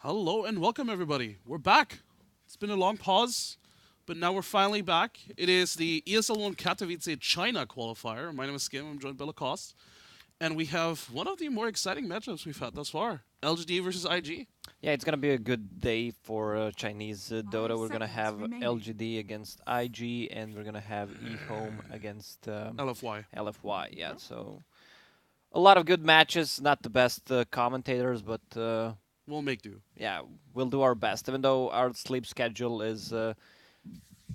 Hello and welcome, everybody. We're back. It's been a long pause, but now we're finally back. It is the ESL 1 Katowice China qualifier. My name is Skim. I'm joined by Lacoste. And we have one of the more exciting matchups we've had thus far. LGD versus IG. Yeah, it's gonna be a good day for Chinese Dota. We're gonna have LGD against IG, and we're gonna have eHome against LFY. LFY. Yeah, so a lot of good matches. Not the best commentators, but We'll make do. yeah, we'll do our best. Even though our sleep schedule is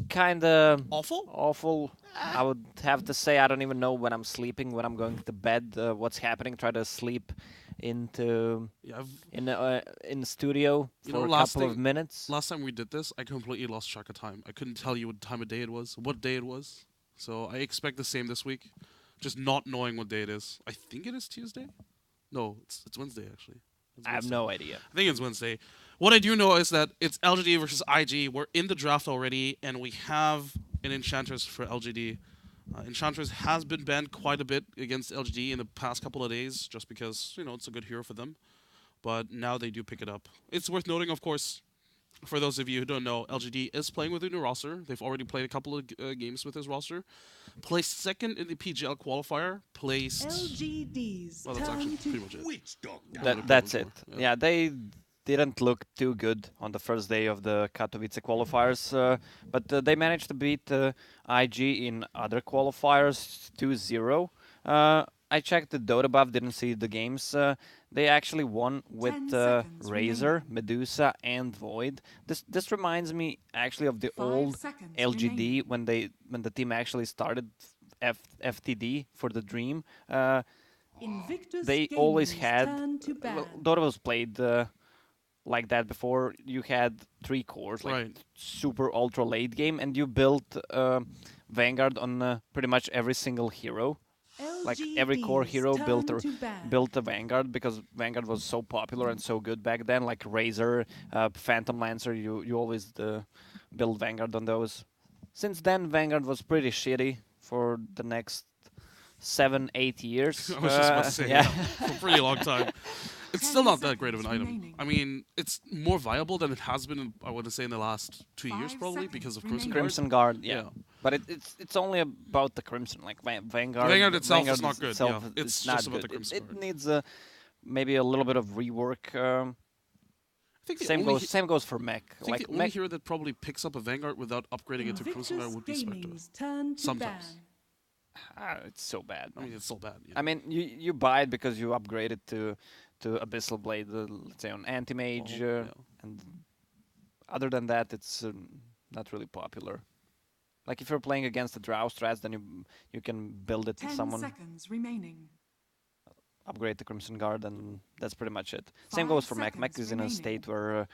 kind of Awful? awful. I would have to say I don't even know when I'm sleeping, when I'm going to bed, what's happening. Try to sleep into Yeah, in the studio for a couple of minutes. last time we did this, I completely lost track of time. I couldn't tell you what time of day it was, what day it was. So I expect the same this week. Just not knowing what day it is. I think it is Tuesday? No, it's Wednesday, actually. It's I have Wednesday. no idea. I think it's Wednesday. What I do know is that it's LGD versus IG. We're in the draft already, and we have an Enchantress for LGD. Enchantress has been banned quite a bit against LGD in the past couple of days, just because, it's a good hero for them. But now they do pick it up. It's worth noting, of course, for those of you who don't know, LGD is playing with a new roster. They've already played a couple of games with his roster. Placed second in the PGL qualifier. Placed... LGD's Well, that's actually pretty much it. Witch doctor. That's it. Yeah. Yeah, they didn't look too good on the first day of the Katowice qualifiers, but they managed to beat IG in other qualifiers 2-0. I checked the Dota buff, didn't see the games. They actually won with 10 seconds Razor, remaining. Medusa, and Void. This reminds me actually of the 5 old seconds LGD remaining. when the team actually started FTD for the Dream. Invictus They always Gaming's had turn to ban. well, Dota was played like that before. You had 3 cores, like Right. super ultra late game, and you built Vanguard on pretty much every single hero. Like every core LGD's hero turn to ban. built a Vanguard because Vanguard was so popular and so good back then. Like Razor, Phantom Lancer, you always build Vanguard on those. Since then, Vanguard was pretty shitty for the next 7-8 years. I was just about to say, yeah. for a pretty long time. It's 10 still not that great of an seconds item. remaining. I mean, it's more viable than it has been, I would say, in the last 2 years, 5 probably, seconds because of remaining. Crimson Guard. Crimson Guard, yeah. But it's only about the Crimson, like Vanguard. Vanguard itself is not good, itself yeah. It's is just not about good. the Crimson It Guard. needs maybe a little bit of rework. I think the Same only, same goes for Mech. I think Like the only Mech, hero that probably picks up a Vanguard without upgrading it to Crimson Guard Invictus would be Spectre. Gaming's turn to Sometimes. ban. it's so bad. I mean, it's still bad. I mean, you buy it because you upgrade it to Abyssal Blade, let's say on Anti-Mage, yeah. and other than that, it's not really popular. Like if you're playing against the Drow strats, then you can build it to 10 someone, seconds remaining. upgrade the Crimson Guard, and that's pretty much it. Same 5 goes for Mech. Mech seconds is in a remaining. state where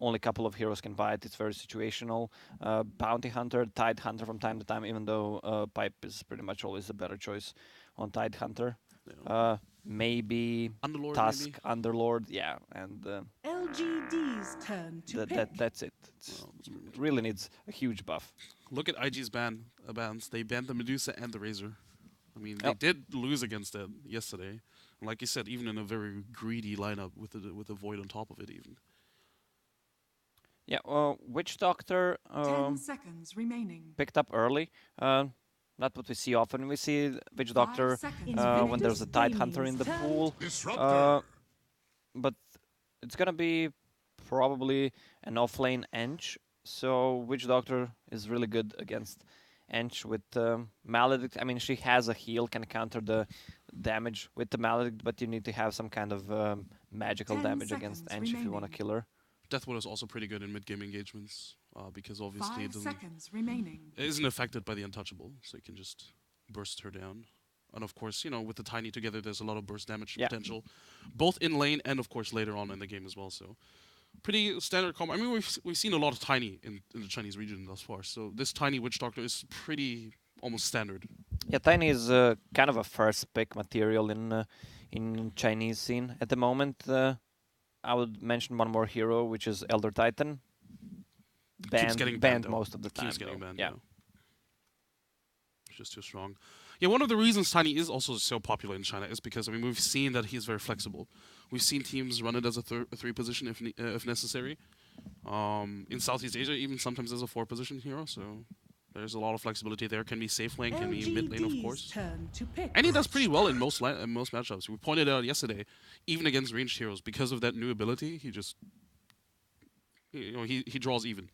only a couple of heroes can buy it. It's very situational. Bounty Hunter, Tide Hunter from time to time, even though Pipe is pretty much always a better choice on Tide Hunter. Yeah. Maybe Underlord, Tusk, maybe? Underlord, yeah, and LGD's turn to pick. that's it. It really needs a huge buff. Look at IG's bans. They banned the Medusa and the Razor. I mean, they Yep. did lose against it yesterday. And like you said, even in a very greedy lineup with a Void on top of it, even. Yeah, Witch Doctor 10 seconds remaining. picked up early. Not what we see often. We see Witch 5 Doctor seconds when there's a Invictus Tide Hunter in the Gaming's pool. Disruptor. But it's gonna be probably an offlane Ench. So Witch Doctor is really good against Ench with Maledict. I mean, she has a heal, can counter the damage with the Maledict, but you need to have some kind of magical 10 damage against seconds Ench if you want to remaining. kill her. Deathwood is also pretty good in mid-game engagements because obviously 5 it seconds remaining. isn't affected by the Untouchable, so you can just burst her down. And of course, with the Tiny together, there's a lot of burst damage Yeah. potential, both in lane and of course later on in the game as well. So, pretty standard combo. I mean, we've seen a lot of Tiny in the Chinese region thus far. So this Tiny Witch Doctor is pretty almost standard. Yeah, Tiny is kind of a first pick material in Chinese scene at the moment. I would mention one more hero, which is Elder Titan. Keeps getting Banned though. most of the time. Keeps getting though. banned. Yeah. Though. It's just too strong. Yeah, one of the reasons Tiny is also so popular in China is because, I mean, we've seen that he's very flexible. We've seen teams run it as a 3 position if necessary. In Southeast Asia, even sometimes as a 4 position hero. So there's a lot of flexibility there. Can be safe lane, can be mid lane, of LGD's course. turn to pick. And he does pretty well in most matchups. We pointed out yesterday, even against ranged heroes, because of that new ability, he just he draws even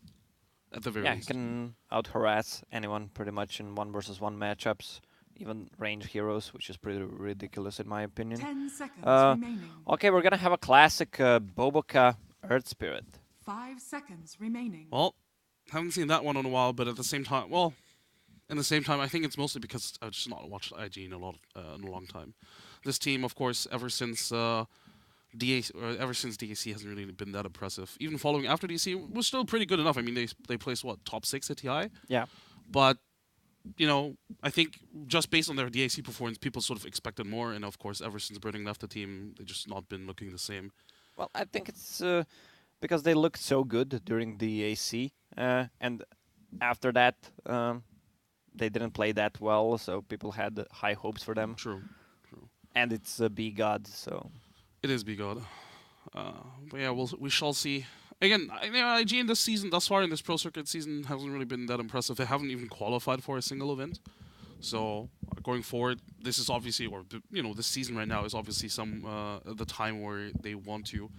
at the very Yeah, he least. can out harass anyone pretty much in 1 versus 1 matchups, even ranged heroes, which is pretty ridiculous in my opinion. 10 seconds Uh, remaining. Okay, we're gonna have a classic Boboka Earth Spirit. 5 seconds remaining. Well, haven't seen that one in a while, but at the same time, I think it's mostly because I've just not watched IG in in a long time. This team, of course, ever since DAC hasn't really been that impressive. Even following after DAC was still pretty good enough. I mean, they placed what, top 6 at TI, Yeah. but I think just based on their DAC performance, people sort of expected more. And of course, ever since Britting left the team, they've just not been looking the same. Well, I think it's because they looked so good during the AC, and after that, they didn't play that well, so people had high hopes for them. True. And it's B God, so It is B-God. But yeah, we shall see. Again, IG in this season, thus far in this Pro Circuit season, hasn't really been that impressive. They haven't even qualified for a single event. So going forward, this is obviously, this season right now is obviously the time where they want to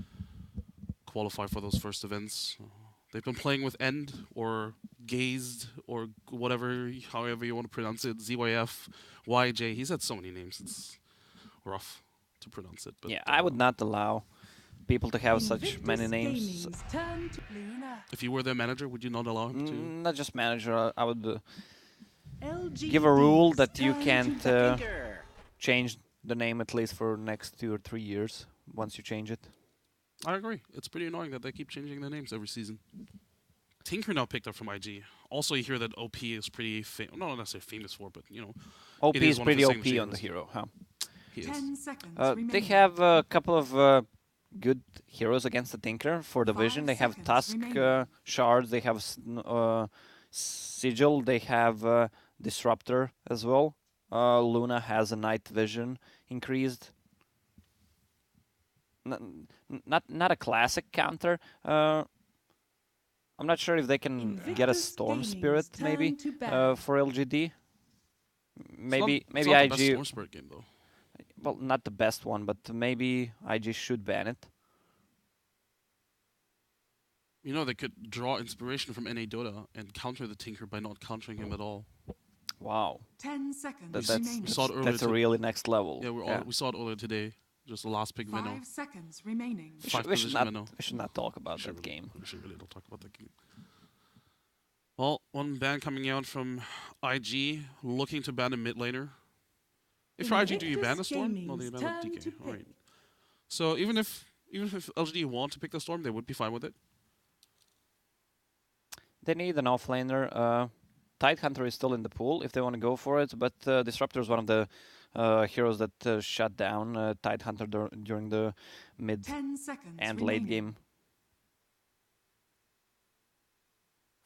qualify for those first events. They've been playing with End or Gazed or whatever, however you want to pronounce it, ZYF, YJ. He's had so many names. It's rough to pronounce it. But, yeah, I would not allow people to have such Invictus many names. Gaming's turn to Luna. if you were their manager, would you not allow him to? Not just manager, I would LGD's give a rule that you turn can't to change the name at least for next 2 or 3 years once you change it. I agree. It's pretty annoying that they keep changing their names every season. Tinker now picked up from IG. Also, you hear that OP is pretty not necessarily famous for, but OP It is is one of pretty his OP signature on the heroes. hero, huh? he is. 10 seconds They remaining. have a couple of good heroes against the Tinker for the 5 Vision. They have seconds Tusk remaining. Shards, they have Sigil, they have Disruptor as well. Luna has a Night Vision increased. Not a classic counter. I'm not sure if they can get a Invictus Storm Gaming's Spirit maybe turn to ban. for LGD. Maybe It's not the best IG. Storm Spirit game though. Well, not the best one, but maybe IG should ban it. They could draw inspiration from NA Dota and counter the Tinker by not countering him at all. Wow, 10 seconds that's remaining. we saw it earlier that's a really next level. Yeah, we saw it earlier today. Just the last pick Minnow. 5 seconds remaining. We Five should, we should position not. Minnow. We should not talk about Should that really- game. We should really don't talk about that game. Well, one ban coming out from IG looking to ban a mid laner. If you're IG, do you ban the Storm? No, they ban Gaming's the turn to DK. All right. pick. So even if LGD want to pick the Storm, they would be fine with it. They need an offlaner. Tidehunter is still in the pool if they want to go for it, but Disruptor is one of the heroes that shut down Tidehunter during the mid 10 seconds and remaining. late game.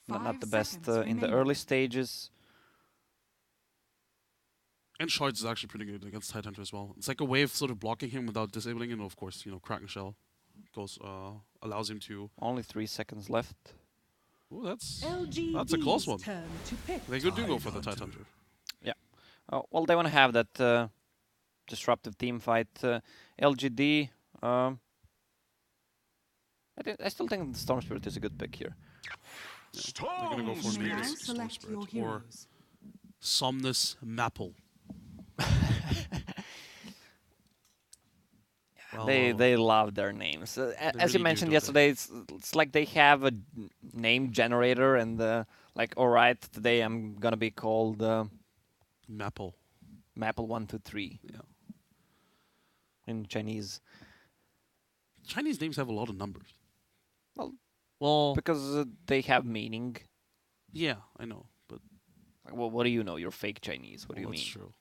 Not 5 the best seconds in the remaining. early stages. And Shards is actually pretty good against Tidehunter as well. It's like a way of sort of blocking him without disabling him. Of course, Kraken Shell allows him to. Only 3 seconds left. Oh, that's LGD's a close one. turn to pick. They do go for the Tidehunter. Well, they want to have that disruptive team fight. LGD. I still think the Storm Spirit is a good pick here. They're gonna go for You may now maybe Storm select your Spirit or heroes. Somnus Maple. They love their names. As really you do, mentioned don't yesterday, it's like they have a name generator and like, all right, today I'm gonna be called Maple. Maple123 Yeah. in Chinese. Chinese names have a lot of numbers. Well, because they have meaning. Yeah, I know, but Well, what do you know? You're fake Chinese. What do you that's mean? true.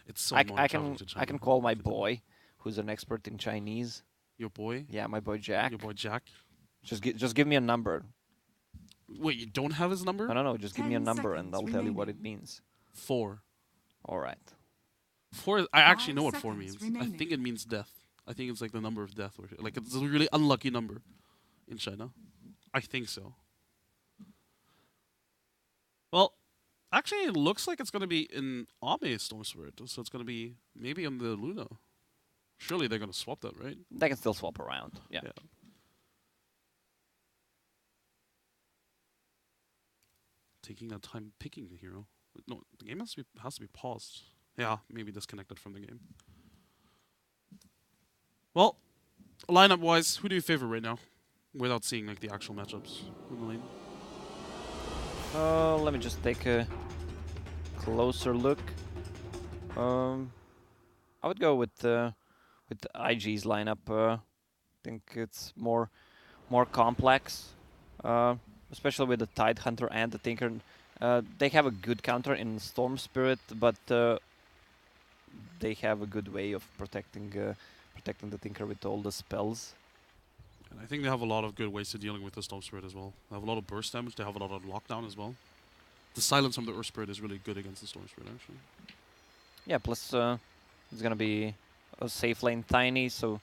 It's so I annoying traveling to I can China. call my boy, who's an expert in Chinese. Your boy? Yeah, my boy Jack. Your boy Jack? Just give me a number. Wait, you don't have his number? No. Just give me a 10 number and I'll seconds tell you what it remaining. means. 4. All right. 4, I actually 5 know what 4 seconds means. I remaining. think it means death. I think it's like the number of death, or like it's a really unlucky number in China. I think so. Well, actually, it looks like it's gonna be in Ame Storm Spirit, so it's gonna be maybe on the Luna. Surely they're gonna swap that, right? They can still swap around. Yeah. Yeah. Taking that time picking the hero. No, the game has to be paused. Yeah, maybe disconnected from the game. Well, lineup wise, who do you favor right now? Without seeing like the actual matchups in the lane. Let me just take a closer look. I would go with IG's lineup. I think it's more complex, especially with the Tidehunter and the Tinker. They have a good counter in Storm Spirit, but they have a good way of protecting the Tinker with all the spells. And I think they have a lot of good ways to dealing with the Storm Spirit as well. They have a lot of burst damage. They have a lot of lockdown as well. The silence from the Earth Spirit is really good against the Storm Spirit, actually. Yeah, plus it's gonna be a safe lane Tiny, so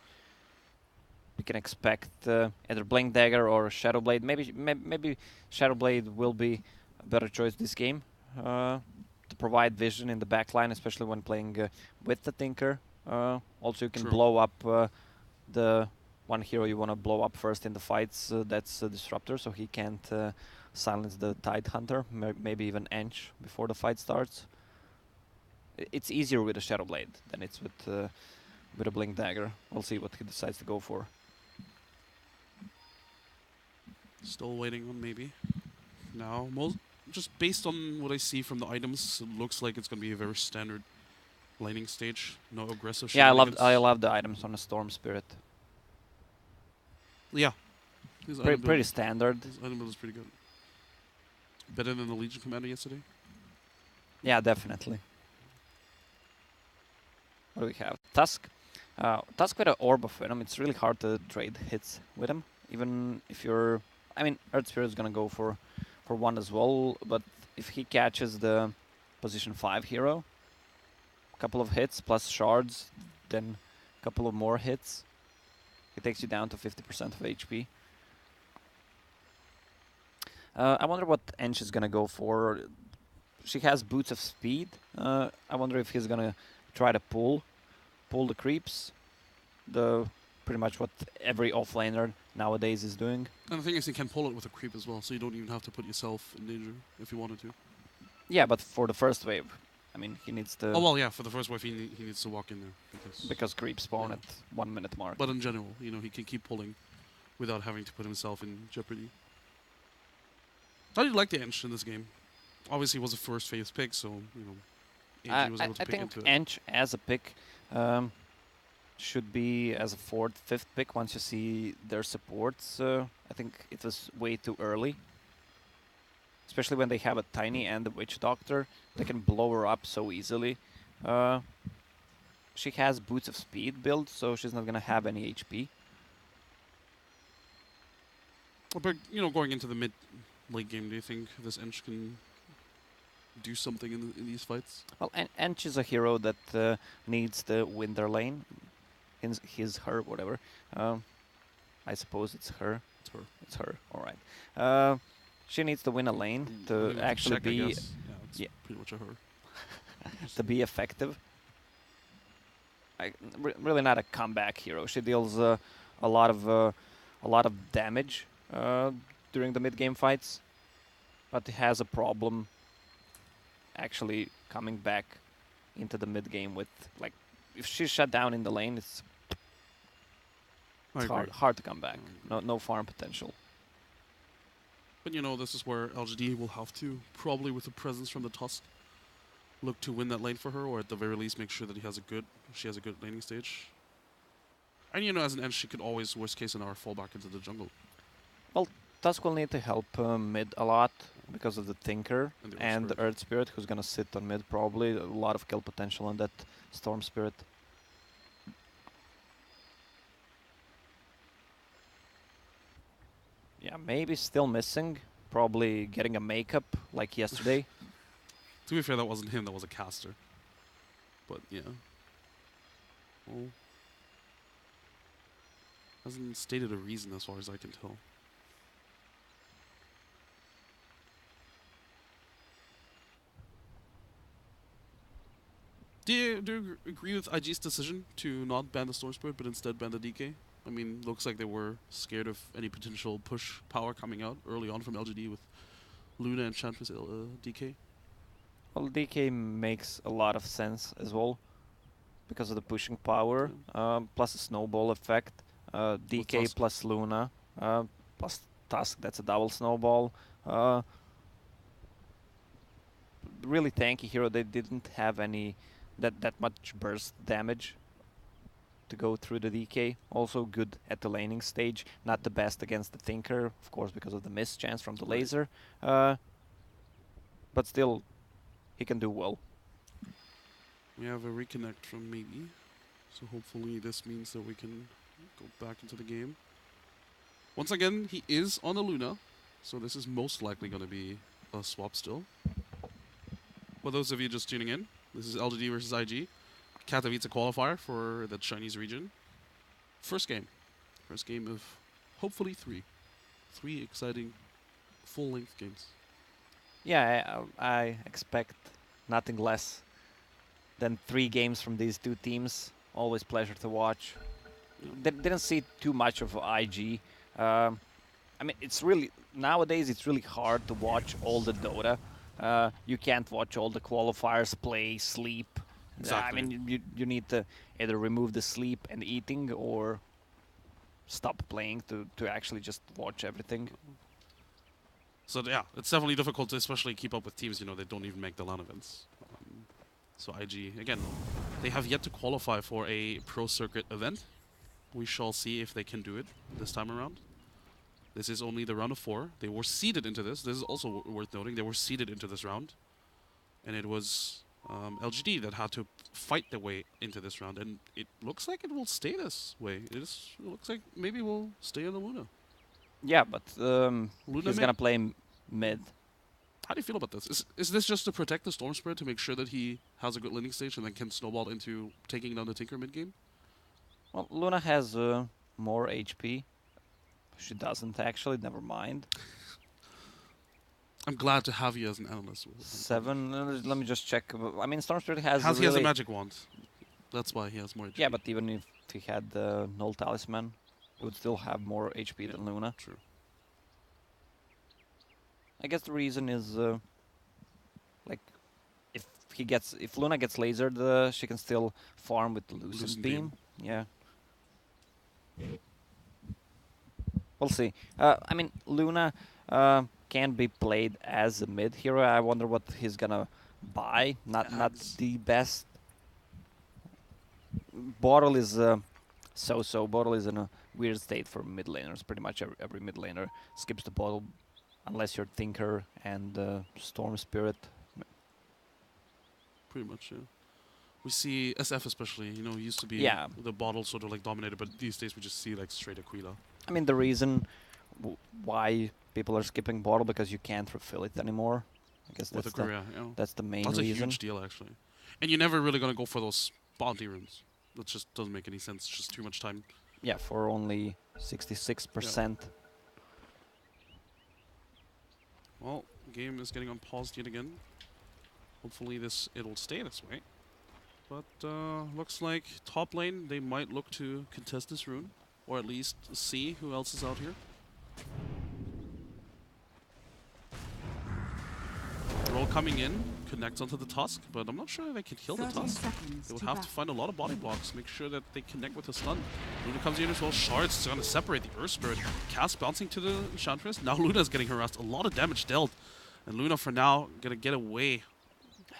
we can expect either Blink Dagger or Shadow Blade. Maybe Shadow Blade will be a better choice this game to provide vision in the backline, especially when playing with the Tinker. Also, you can True. blow up the one hero you want to blow up first in the fights. That's Disruptor, so he can't silence the Tidehunter. Maybe even Ench before the fight starts. It's easier with a Shadow Blade than it's with a Blink Dagger. We'll see what he decides to go for. Still waiting on maybe. Now, just based on what I see from the items, it looks like it's going to be a very standard laning stage. No aggressive Yeah, shenanigans. I love the items on the Storm Spirit. Yeah. His item build- Pretty standard. His item build is pretty good. Better than the Legion Commander yesterday. Yeah, definitely. What do we have? Tusk. Tusk with an Orb of Venom. It's really hard to trade hits with him. Even if you're... I mean, Earth Spirit is going to go for one as well. But if he catches the position 5 hero, a couple of hits plus shards, then a couple of more hits, it takes you down to 50% of HP. I wonder what Ench is going to go for. She has Boots of Speed. I wonder if he's going to try to pull the creeps. Pretty much what every offlaner nowadays is doing. And the thing is, you can pull it with a creep as well, so you don't even have to put yourself in danger if you wanted to. Yeah, but for the first wave, I mean, he needs to... Oh, well, yeah, for the first wave, he needs to walk in there. Because creeps spawn Yeah. at 1 minute mark. But in general, he can keep pulling without having to put himself in jeopardy. I did like the Ench in this game. Obviously, it was a first phase pick, so, AG was able to I pick think into it. Ench as a pick should be as a 4th, 5th pick once you see their supports. I think it was way too early. Especially when they have a Tiny and the Witch Doctor. They can blow her up so easily. She has Boots of Speed build, so she's not going to have any HP. But, going into the mid-late game, do you think this Ench can do something in these fights? Well, Ench is a hero that needs the Winter Lane. Her, whatever. I suppose it's her. It's her. It's her, alright. She needs to win a lane to Maybe we can actually check, I be guess. Yeah, it's yeah. pretty much a her. to be effective. Really not a comeback hero. She deals a lot of damage during the mid game fights, but has a problem actually coming back into the mid game with, like, if she's shut down in the lane, it's I agree. hard to come back. No farm potential. But this is where LGD will have to, probably with the presence from the Tusk, look to win that lane for her, or at the very least make sure that she has a good laning stage. And as an Ench, she could always, worst case scenario, fall back into the jungle. Tusk will need to help mid a lot because of the Tinker And the Earth the Earth Spirit, who's gonna sit on mid probably. A lot of kill potential on that Storm Spirit. Yeah, maybe still missing. Probably getting a makeup like yesterday. To be fair, that wasn't him, that was a caster. But, yeah. Well, Hasn't stated a reason as far as I can tell. Do you agree with IG's decision to not ban the Storm Spirit but instead ban the DK? I mean, looks like they were scared of any potential push power coming out early on from LGD with Luna and Enchantress DK. Well, DK makes a lot of sense as well because of the pushing power, plus the snowball effect. DK Tusk. plus Luna, plus Tusk, that's a double snowball. Really tanky hero. They didn't have any that much burst damage to go through the DK. Also good at the laning stage. Not the best against the Tinker, of course, because of the miss chance from the laser. But still, he can do well. We have a reconnect from Maybe, so hopefully this means that we can go back into the game. Once again, he is on a Luna, so this is most likely going to be a swap still. For those of you just tuning in, this is LGD versus IG. Katowice qualifier for the Chinese region. First game. First game of hopefully three. Three exciting full-length games. Yeah, I expect nothing less than 3 games from these two teams. Always pleasure to watch. Didn't see too much of IG. I mean, it's really nowadays it's really hard to watch all the Dota. You can't watch all the qualifiers play, sleep. Exactly. I mean, you need to either remove the sleep and eating or stop playing to actually just watch everything. So yeah, it's definitely difficult to especially keep up with teams, you know, that don't even make the LAN events. So IG, again, they have yet to qualify for a pro circuit event. We shall see if they can do it this time around. This is only the round of 4. They were seeded into this. This is also worth noting. They were seeded into this round. And it was LGD that had to fight their way into this round. And it looks like it will stay this way. It looks like maybe we'll stay on the Luna. Yeah, but Luna he's mid? gonna play mid. How do you feel about this? Is this just to protect the Storm Spirit to make sure that he has a good landing stage and then can snowball into taking down the Tinker mid game? Well, Luna has more HP. She doesn't actually. Never mind. I'm glad to have you as an analyst. 7. Let me just check. I mean, Storm Spirit has. He has a really magic wand. That's why he has more HP. Yeah, but even if he had the Null Talisman, he would still have more HP than Luna. True. I guess the reason is, like, if Luna gets lasered, she can still farm with the Lucid Beam. Yeah. We'll see. I mean, Luna can be played as a mid hero. I wonder what he's gonna buy. Not the best. Bottle is so. Bottle is in a weird state for mid laners. Pretty much every mid laner skips the bottle, unless you're Tinker and Storm Spirit. Pretty much, yeah. We see SF especially, you know, used to be the bottle sort of like dominated, but these days we just see like straight Aquila. I mean, the reason why people are skipping bottle because you can't refill it anymore. I guess With that's the main That's reason. a huge deal, actually. And you're never really gonna go for those bounty runes. That just doesn't make any sense. It's just too much time. Yeah, for only 66%. Well, game is getting unpaused yet again. Hopefully it'll stay this way. But looks like top lane, they might look to contest this rune. Or at least see who else is out here. Roll coming in, connects onto the Tusk, but I'm not sure they can kill the 30 Tusk. seconds They would to have to back. find a lot of body blocks, make sure that they connect with the stun. Luna comes in as well, Shards is going to separate the Earth Spirit. Cast bouncing to the Enchantress, now Luna's getting harassed, a lot of damage dealt. And Luna for now, going to get away.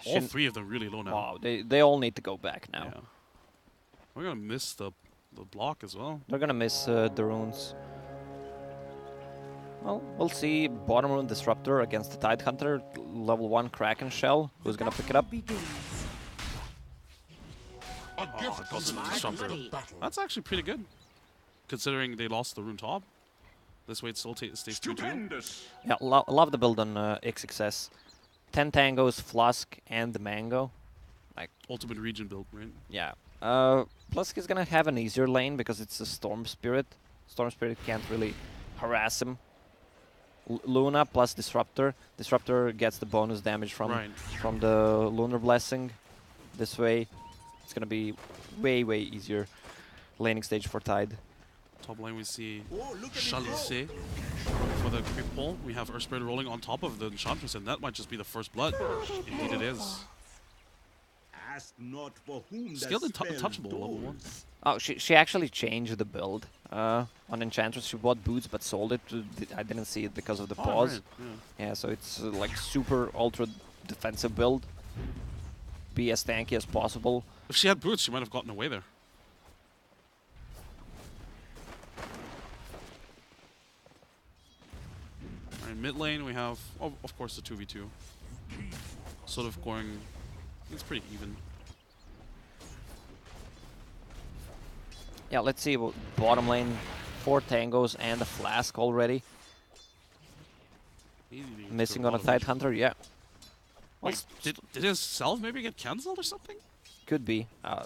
All 3 of them really low now. Wow, they all need to go back now. Yeah. We're going to miss the block as well. They're gonna miss the runes. Well, we'll see. Bottom rune Disruptor against the Tidehunter, level 1 Kraken Shell. Who's gonna pick it up? Begins. Oh, it goes to the Disruptor. That's actually pretty good, considering they lost the rune top. This way it still stays 2-2. Yeah, love the build on XXS. 10 Tangos, Flusk, and the Mango. Ultimate region build, right? Yeah. Plus he's gonna have an easier lane because it's a Storm Spirit. Storm Spirit can't really harass him. Luna plus Disruptor. Disruptor gets the bonus damage from the Lunar Blessing. This way, it's gonna be way easier laning stage for Tide. Top lane we see Chalice for the creep pull. We have Earth Spirit rolling on top of the Enchantress, and that might just be the first blood. Indeed it is. Ask not for whom Skilled and untouchable, level 1. Oh, she actually changed the build on Enchantress. She bought boots but sold it. I didn't see it because of the pause. Right, Yeah, so it's like super ultra defensive build. Be as tanky as possible. If she had boots, she might have gotten away there. Alright, mid lane we have, of course, the 2v2. Sort of going, it's pretty even. Yeah, let's see. Bottom lane, 4 tangos and a flask already. Missing on a Tide Hunter, yeah. Wait, did his self maybe get cancelled or something? Could be. I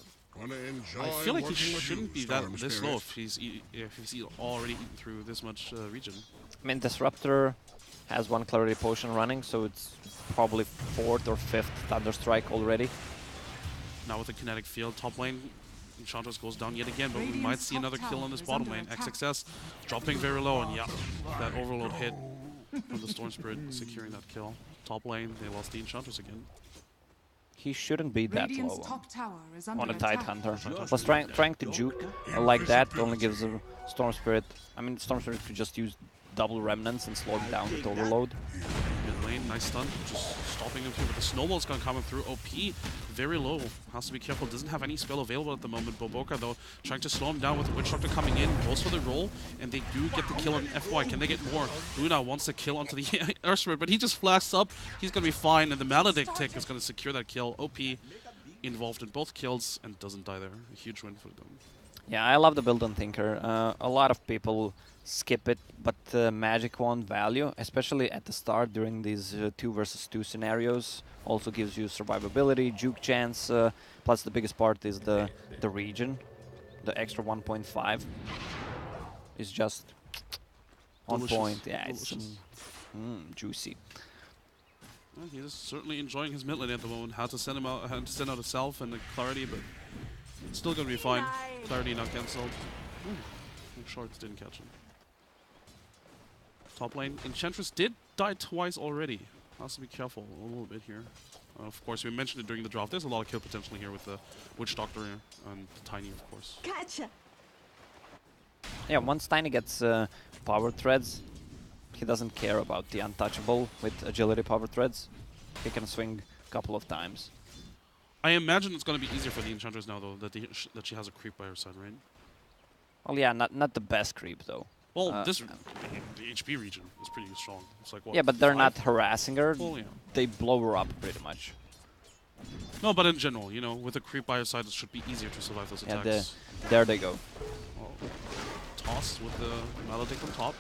feel like he shouldn't be this low if he's already eaten through this much region. I mean, Disruptor has 1 Clarity Potion running, so it's probably 4th or 5th Thunderstrike already. Now with the kinetic field, top lane, Enchantress goes down yet again, but we might see another kill on this bottom lane. XXS dropping very low, and yeah, that overload hit from the Storm Spirit securing that kill. Top lane, they lost the Enchantress again. He shouldn't be that low top tower is on under a Tide attack. Hunter. Plus trying to juke like that only gives a Storm Spirit. I mean, Storm Spirit could just use double remnants and slow him down with overload. Mid lane, nice stun, just stopping him through, but the snowball's gonna come through. OP, very low, has to be careful, doesn't have any spell available at the moment. Boboka though, trying to slow him down with the Witch Doctor coming in, goes for the roll, and they do get the kill on FY. Can they get more? Luna wants the kill onto the Earth Spirit, but he just flasks up, he's gonna be fine, and the Maledict tick is gonna secure that kill. OP involved in both kills and doesn't die there. A huge win for them. Yeah, I love the build on Tinker. A lot of people skip it, but the Magic Wand value, especially at the start during these 2 versus 2 scenarios, also gives you survivability, juke chance, plus the biggest part is the region. The extra 1.5 is just on Delicious. point. Yeah, it's Delicious. juicy. Well, he's certainly enjoying his mid lane at the moment. Had to send him out, had to send out a self and a clarity, but still gonna be fine. Clarity not cancelled. Shorts didn't catch him. Top lane, Enchantress did die twice already. Has to be careful a little bit here. Of course, we mentioned it during the draft. There's a lot of kill potential here with the Witch Doctor and Tiny, of course. Gotcha. Yeah, once Tiny gets power threads, he doesn't care about the untouchable with agility power threads. He can swing a couple of times. I imagine it's going to be easier for the Enchantress now, though, that she has a creep by her side, right? Well, yeah, not the best creep though. Well, the HP region is pretty strong. It's like, what, Yeah, but they're 5? not harassing her. Well, yeah. They blow her up pretty much. No, but in general, you know, with a creep by her side, it should be easier to survive those Yeah, attacks. there they go. Oh, toss with the Maledict on top.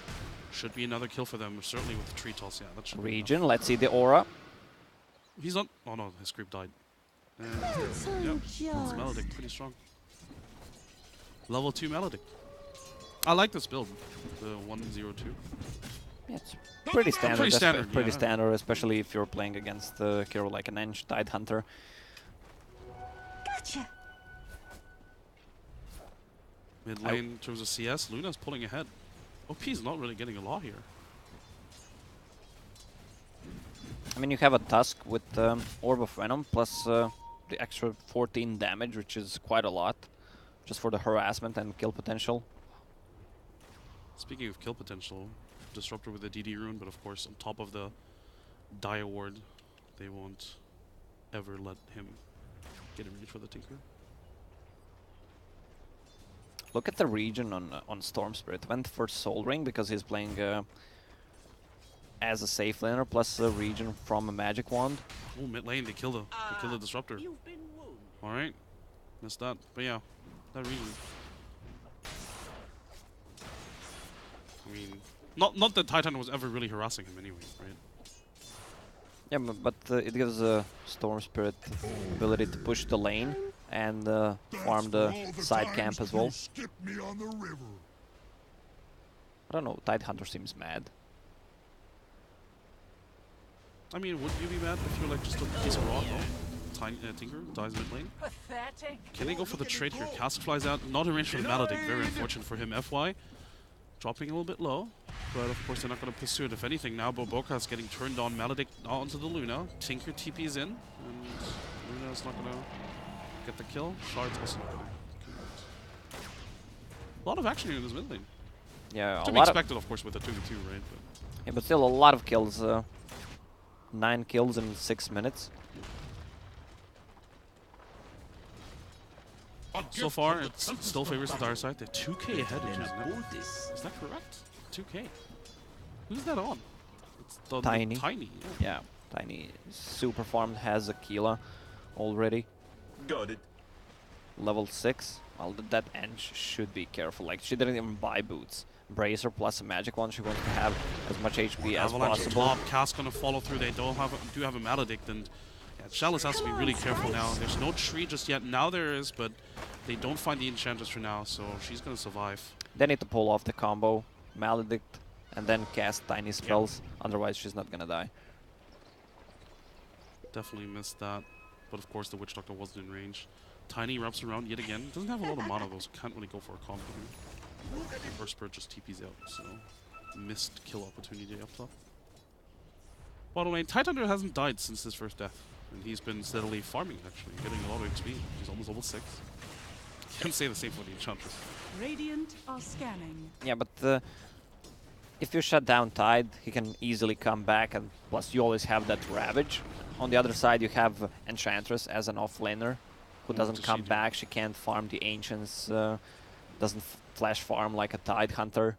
Should be another kill for them, certainly with the tree toss. Yeah, that should be Region, enough. let's see the aura. He's not. Oh no, his creep died. Yep, that's Maledict, pretty strong. Level 2 Maledict. I like this build, the 102. Yeah, it's pretty standard. Pretty standard, Pretty yeah. standard, especially if you're playing against a hero like an Ench, Tide Hunter. Gotcha. Mid lane in terms of CS, Luna's pulling ahead. OP's not really getting a lot here. I mean, you have a Tusk with Orb of Venom plus the extra 14 damage, which is quite a lot, just for the harassment and kill potential. Speaking of kill potential, Disruptor with the DD rune, but of course on top of the Die Award, they won't ever let him get a reach for the Tinker. Look at the region on Storm Spirit. Went for Soul Ring because he's playing as a safe laner, plus a region from a Magic Wand. Oh, mid lane, they kill the Disruptor. Alright, missed that. But yeah, that region. I mean, not that Titan was ever really harassing him anyway, right? Yeah, but it gives Storm Spirit ability to push the lane and farm the side camp as well. I don't know, Tidehunter seems mad. I mean, wouldn't you be mad if you're like just a piece of rock, no? Tiny, Tinker dies mid lane. Pathetic. Can they go for the trade here? Cask flies out, not a range for the Maledict, very unfortunate for him. FY dropping a little bit low, but of course they're not going to pursue it. If anything, now Boboka is getting turned on. Maledict onto the Luna. Tinker TP's in, and Luna's not going to get the kill. Shard's also not going to. A lot of action here in this mid lane. Yeah, To a be lot expected, of course, with the 2v2, right? yeah, but still a lot of kills. 9 kills in 6 minutes. So far, it still favors the Dire side. They're 2k ahead in this. Is that correct? 2k. Who's that on? It's the Tiny. Tiny. Yeah, Tiny super farmed, has Aquila already. Got it. Level 6. Well, that Enge should be careful. Like, she didn't even buy boots. Bracer plus a magic one. She wants to have as much HP as Avalanche possible. top. Cass gonna follow through. They do have a Maledict, and yeah, Chalice has to be really careful now. There's no tree just yet. Now there is, but they don't find the Enchantress for now, so she's gonna survive. They need to pull off the combo, Maledict, and then cast Tiny spells. Otherwise, she's not gonna die. Definitely missed that, but of course the Witch Doctor wasn't in range. Tiny wraps around yet again. Doesn't have a lot of mana though, so can't really go for a combo here. Burst Bird just TP's out, so missed kill opportunity up top. Bottom lane, Tidehunter hasn't died since his first death, and he's been steadily farming actually, getting a lot of XP. He's almost level 6. Can't say the same for the Enchantress. Radiant are scanning. Yeah, but if you shut down Tide, he can easily come back, and plus you always have that Ravage. On the other side, you have Enchantress as an offlaner who What doesn't does come she do? back. She can't farm the Ancients, doesn't flash farm like a Tidehunter.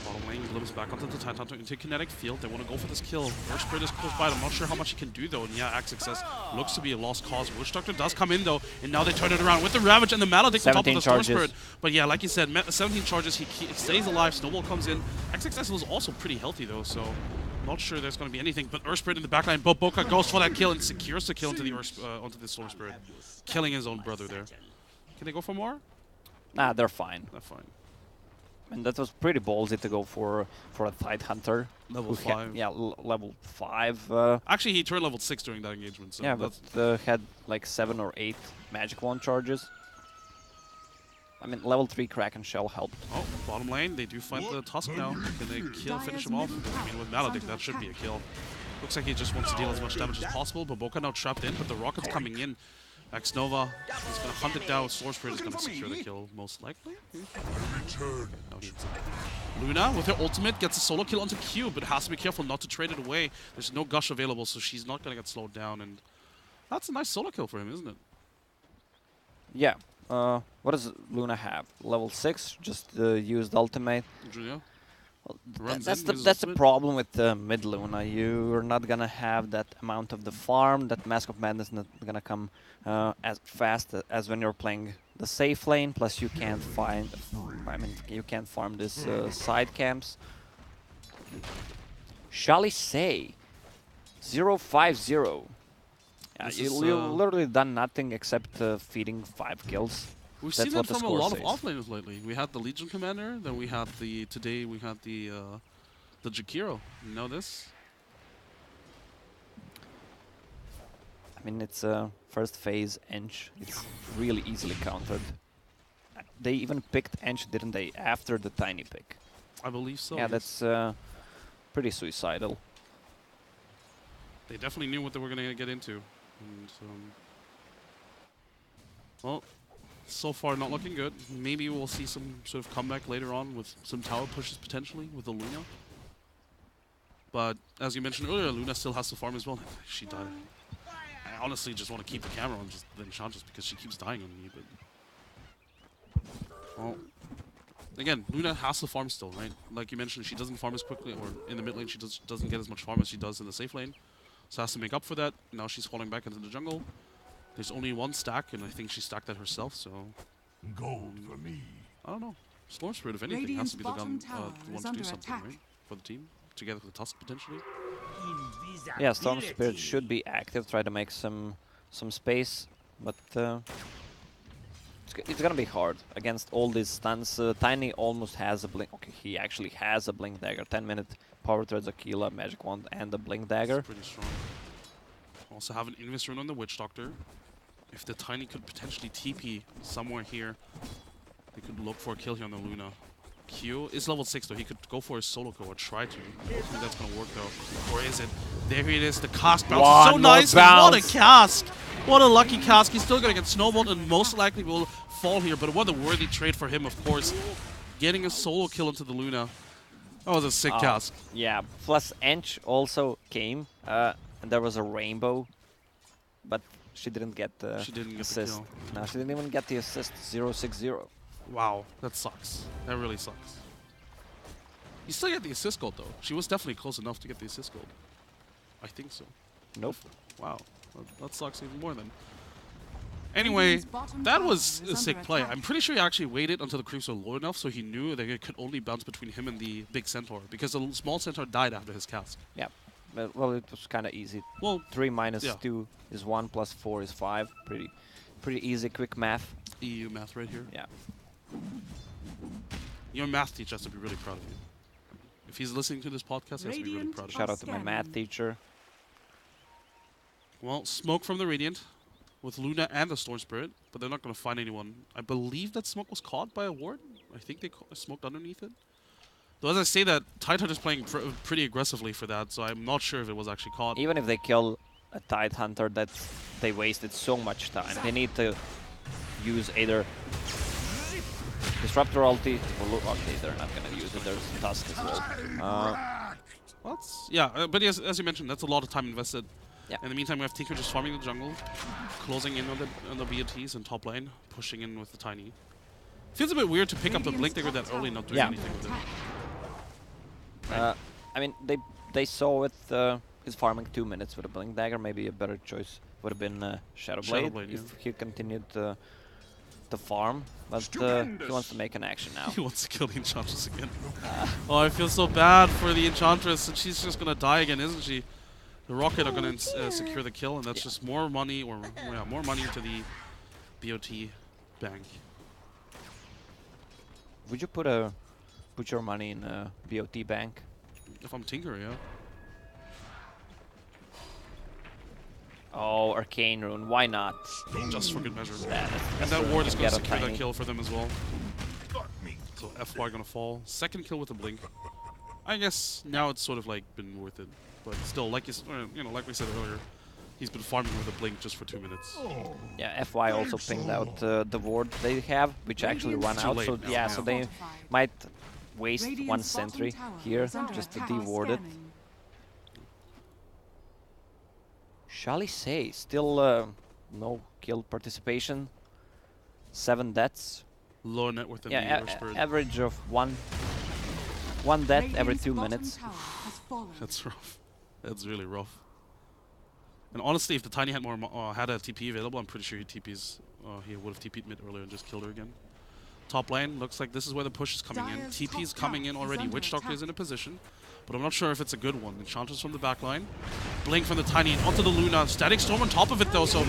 Bottom lane glimpse back onto the Tidehunter into kinetic field. They want to go for this kill. Burst Bird is close by. I'm not sure how much he can do though. And yeah, Axe Success looks to be a lost cause. Witch Doctor does come in though, and now they turn it around with the Ravage and the Maledict on top of the Storm Spirit. But yeah, like you said, 17 charges. He stays alive. Snowball comes in. Axe Success was also pretty healthy though, so not sure there's going to be anything. But Earth Spirit in the backline. Boboka goes for that kill and secures the kill into the onto the Storm Spirit, killing his own brother there. Can they go for more? Nah, they're fine. They're fine. And that was pretty ballsy to go for a Tidehunter. Level 5. Yeah, level 5. Actually, he turned level 6 during that engagement. So yeah, but had like 7 or 8 magic wand charges. I mean, level 3 Kraken Shell helped. Oh, bottom lane, they do find the Tusk now. Can they finish him off? I mean, with Maledict, that should be a kill. Looks like he just wants to deal as much damage as possible. Boboka now trapped in, but the Rocket's coming in. X-Nova is going to hunt it down. Sword Spirit is going to secure the kill, most likely. No, Luna, with her ultimate, gets a solo kill onto Q, but has to be careful not to trade it away. There's no Gush available, so she's not going to get slowed down. And that's a nice solo kill for him, isn't it? Yeah. What does Luna have? Level 6, just used ultimate. Julia? That's in, the uses ultimate. problem with mid Luna. You're not gonna have that amount of the farm. That Mask of Madness not gonna come as fast as when you're playing the safe lane. Plus, you can't find. I mean, you can't farm this side camps. Chalice 050. Yeah, you've literally done nothing except feeding 5 kills. We've That's seen what that the from a score lot of says. offlaners lately. We had the Legion Commander, then we had today we had the Jakiro. You know this? I mean, it's first phase Ench. It's really easily countered. They even picked Ench, didn't they, after the Tiny pick? I believe so. Yeah, yes. that's pretty suicidal. They definitely knew what they were going to get into. And, well, so far not looking good. Maybe we'll see some sort of comeback later on with some tower pushes potentially with the Luna. But as you mentioned earlier, Luna still has to farm as well. She died. I honestly just want to keep the camera on just the Enchantress because she keeps dying on me. But well, again, Luna has to farm still, right? Like you mentioned, she doesn't farm as quickly, or in the mid lane she doesn't get as much farm as she does in the safe lane. So has to make up for that. Now she's falling back into the jungle. There's only one stack, and I think she stacked that herself, so Gold for me. I don't know. Storm Spirit, if anything, has Radiant's to be the bottom one tower to is do under something, attack. right? For the team, together with the Tusk potentially. Yeah, Storm Spirit should be active, try to make some space, but It's gonna be hard against all these stuns. Tiny almost has a blink. Okay, he actually has a blink dagger. 10-minute power threads, Aquila, magic wand, and a blink dagger. It's pretty strong. Also have an Invis rune on the Witch Doctor. If the Tiny could potentially TP somewhere here, they could look for a kill here on the Luna. Q is level 6 though. He could go for his solo kill or try to. I don't think that's gonna work though. Or is it? There it is. The cask bounces so nice. What a cask! What a lucky cask. He's still gonna get snowballed and most likely will fall here. But what a worthy trade for him, of course. Getting a solo kill into the Luna. That was a sick cask. Yeah. Plus Ench also came, and there was a rainbow, but she didn't get the assist. No, she didn't even get the assist. 0-6-0. Wow, that sucks. That really sucks. You still get the assist gold, though. She was definitely close enough to get the assist gold. I think so. Nope. Wow, that sucks even more then. Anyway, that was a sick play. I'm pretty sure he actually waited until the creeps were low enough so he knew that it could only bounce between him and the big centaur, because the small centaur died after his cask. Yeah. Well, it was kind of easy. Well, 3 minus 2 is 1 plus 4 is 5. Pretty easy, quick math. EU math right here. Yeah. Your math teacher has to be really proud of you. If he's listening to this podcast, he has to be really proud of you. Shout out to my math teacher. Well, smoke from the Radiant with Luna and the Storm Spirit, but they're not going to find anyone. I believe that smoke was caught by a ward. I think they smoked underneath it. Though as I say that, Tidehunter is playing pretty aggressively for that, so I'm not sure if it was actually caught. Even if they kill a Tidehunter, they wasted so much time. They need to use either Disruptor ulti or okay, they're not gonna use it. There's Tusk as well. Yeah, but yes, as you mentioned, that's a lot of time invested. Yeah. In the meantime, we have Tinker just farming the jungle, closing in on the BOTs and top lane, pushing in with the Tiny. Feels a bit weird to pick up the Blink Dagger that early, not doing anything with it. I mean, they saw with his farming 2 minutes with a Blink Dagger. Maybe a better choice would have been Shadowblade if he continued the farm, but he wants to make an action now. He wants to kill the Enchantress again. Oh, I feel so bad for the Enchantress, and she's just gonna die again, isn't she? The Rocket are gonna secure the kill, and that's just more money, or more money into the BOT bank. Would you put your money in a BOT bank? If I'm Tinker, yeah. Oh, Arcane Rune, why not? Just for good measure. That's and that ward is going to secure Tiny. that kill for them as well. So FY going to fall. Second kill with the Blink. I guess now it's sort of like been worth it. But still, like like we said earlier, he's been farming with a Blink just for 2 minutes. Yeah, FY also pinged out the ward they have, which actually ran out. So yeah, so they might waste one sentry here just to de-ward it. Chalice, still no kill participation. 7 deaths. Lower net worth than yeah, the average of one death every 2 minutes. That's rough. That's really rough. And honestly, if the Tiny had more had a TP available, I'm pretty sure he would have TP'd mid earlier and just killed her again. Top lane looks like this is where the push is coming in. TP is coming in already. Witch Doctor is in a position, but I'm not sure if it's a good one. Enchantress from the back line. Blink from the Tiny onto the Luna. Static Storm on top of it though, so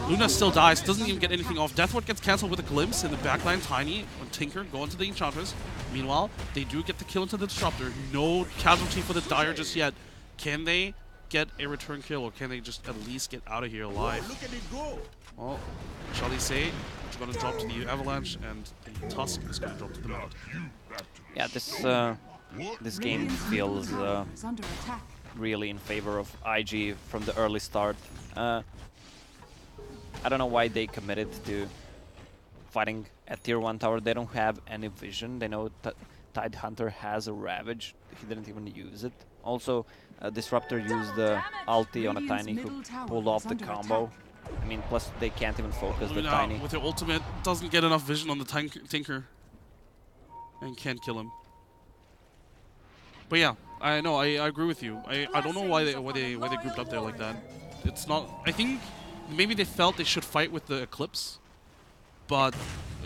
Luna still dies. Doesn't even get anything off. Deathward gets cancelled with a glimpse in the back line. Tiny and Tinker go into the Enchantress. Meanwhile, they do get the kill into the Disruptor. No casualty for the Dire just yet. Can they get a return kill, or can they just at least get out of here alive? Look at it go. Well, Chalice is going to drop to the Avalanche, and the Tusk is going to drop to the Mount. Yeah, this game feels really in favor of IG from the early start. I don't know why they committed to fighting at tier 1 tower. They don't have any vision. They know Tidehunter has a Ravage. He didn't even use it. Also, Disruptor used the ulti on a Tiny who pulled off the combo. I mean, plus they can't even focus the Tiny. With her ultimate, doesn't get enough vision on the Tinker. And can't kill him. But yeah, I know, I agree with you. I don't know why they grouped up there like that. It's not. I think maybe they felt they should fight with the Eclipse, but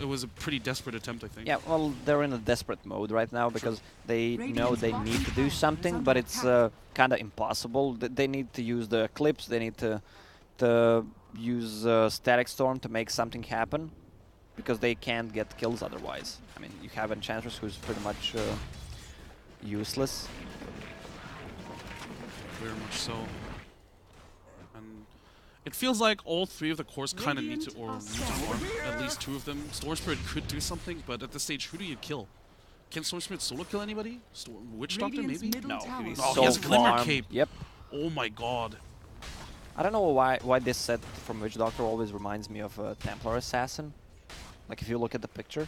it was a pretty desperate attempt, I think. Yeah, well, they're in a desperate mode right now because they know they need to do something, but it's kind of impossible. They need to use the Eclipse. They need to use Static Storm to make something happen. because they can't get kills otherwise. I mean, you have Enchantress who's pretty much useless. Very much so. And it feels like all three of the cores kind of need to, or need to farm. At least two of them. Storm Spirit could do something, but at this stage, who do you kill? Can Storm Spirit solo kill anybody? Witch Doctor, maybe? No, he's Oh, so he has Glimmer farm. Cape. Yep. Oh my god. I don't know why this set from Witch Doctor always reminds me of a Templar Assassin. Like if you look at the picture.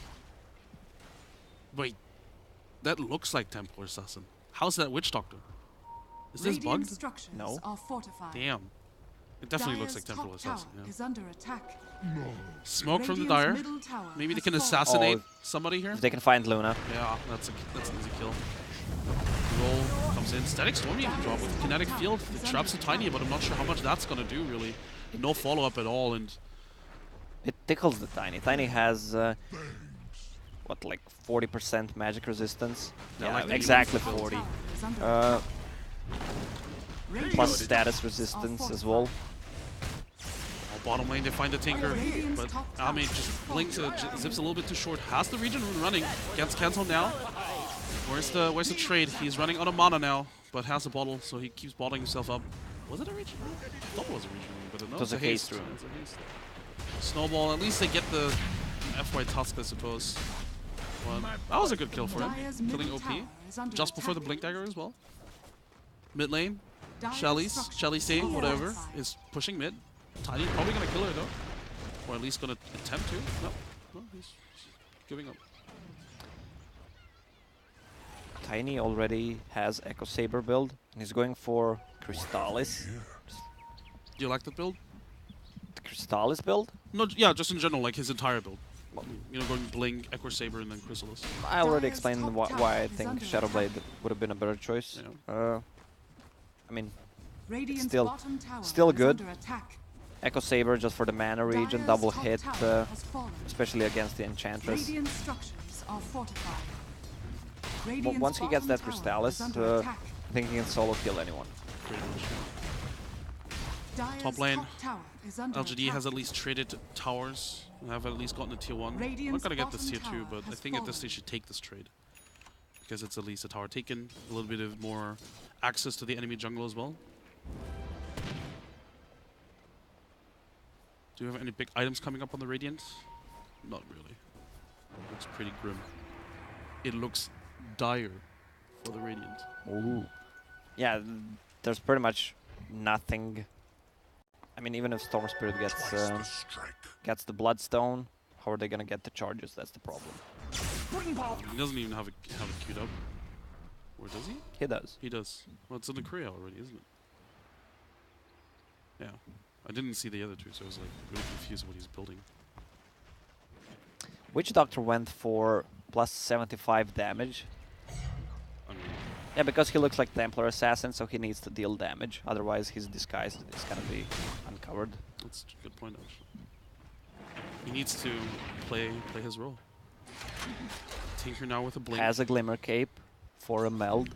Wait. That looks like Templar Assassin. How's that Witch Doctor? Is this Radiant bugged? structures No. are fortified. Damn. It definitely looks like Dire's Templar top tower Assassin, yeah. is under attack. Smoke from the Radiant's Dire. middle tower Maybe they has can fallen. assassinate Oh. somebody here. If they can find Luna. Yeah, that's an easy kill. Roll comes in. Static Storm even drop with Kinetic Field. The traps are tiny, but I'm not sure how much that's gonna do really. No follow-up at all, and It tickles the Tiny. Tiny has what, like 40% magic resistance? Yeah, Yeah, like the exactly Top 40. tower is under Uh, Radiant plus structures status are resistance as fortified. well. bottom lane they find the Tinker, Radiant's but top tower Ame is just fallen. blinks, zips a little bit too short. Has the region running against Cancel now. Where's the trade? He's running out of mana now, but has a bottle, so he keeps bottling himself up. Was it a region? I thought it was a region, but no, It was it's a haste rune. It's a haste. Snowball. At least they get the FY Tusk, I suppose. But that was a good kill for him, Dire's killing middle OP tower is under just before the attack. Blink Dagger as well. Mid lane, Dire's Shelly's, structures Shelly C, are whatever, fortified. is pushing mid. Tiny probably gonna kill her though, or at least gonna attempt to. No, he's giving up. Tiny already has Echo Saber build, and he's going for Crystallis. Do you like that build? The Crystallis build? No, yeah, just in general, like his entire build. You know, going Blink, Echo Saber, and then Chrysalis. I already Dire's explained top why tower I is think under Shadowblade attack. would have been a better choice. Yeah. I mean, Radiant's Still- bottom tower still is good. under attack. Echo Saber just for the mana regen, Dire's double top hit, tower has fallen. especially against the Enchantress. Radiant structures are fortified. But Radiant's once he gets that bottom tower Crystallis, is under attack. I think he can solo kill anyone. Pretty much. Dire's Top lane, top tower is under LGD attack. has at least traded towers. And have at least gotten a tier 1. I'm not Radiant's gonna get this tier bottom 2, tower but I has think at this fallen. stage should take this trade. Because it's at least a tower taken, a little bit of more access to the enemy jungle as well. Do you have any big items coming up on the Radiant? Not really. Looks pretty grim. It looks dire for the Radiant. Ooh. Yeah, there's pretty much nothing. I mean, even if Storm Spirit Twice the strike. gets the Bloodstone, how are they gonna get the charges? That's the problem. He doesn't even have it queued up. Or does he? He does. He does. Well, it's in the Korea already, isn't it? Yeah. I didn't see the other two, so I was like really confused what he's building. Witch Doctor went for plus 75 damage. I mean, Yeah, because he looks like Templar Assassin, so he needs to deal damage. Otherwise, his disguise is gonna be uncovered. that's a good point, actually. He needs to play his role. Tinker now with a blink. Has a Glimmer Cape for a meld.